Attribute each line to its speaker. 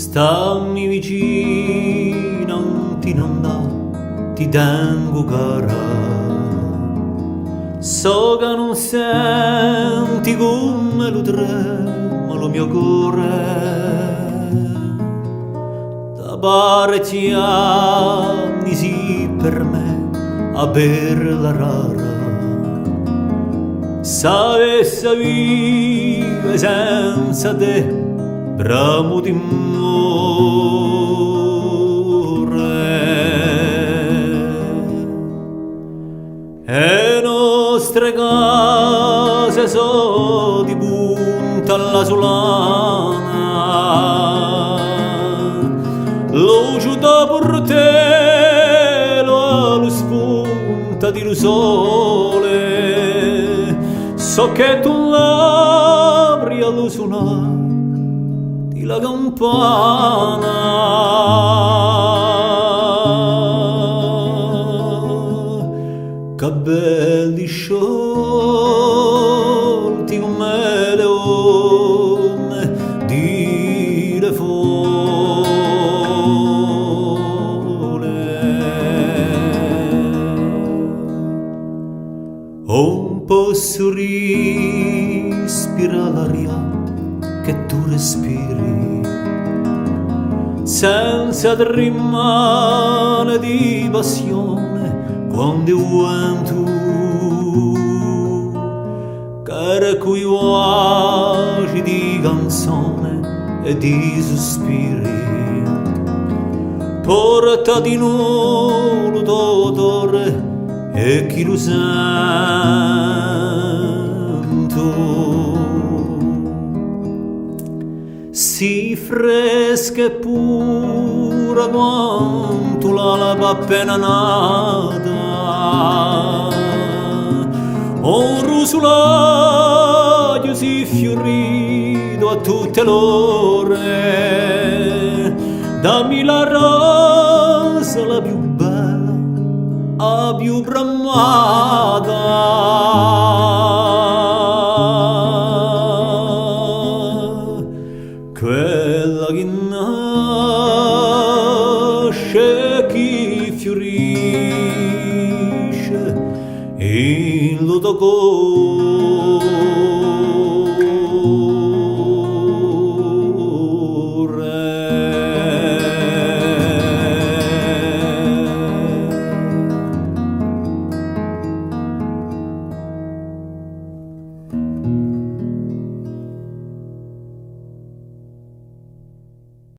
Speaker 1: Stammi vicino, non andà, ti tengo cara. So che non senti come lo trema lo mio cuore. Da parecchi anni sì per me averla rara. S'avesse vive senza te, bramo di e nostre case so di punta alla solana, luce da portelo allo spunta di lo sole, so che tu l'apri allo suonare di la campana. Che belli sciolti come le onde di le fole. Un po' respira l'aria che tu respiri, senza rimane di passione quando tu cara cui voci di canzone e di sospiri, porta di nuovo d'odore e chi lo sento si fresca e pura quanto l'alba appena nata, un rusolaio si fiorito a tutte l'ore. Dammi la rosa la più bella, la più bramata, quella che nasce, chi fiorisce in lo tocco.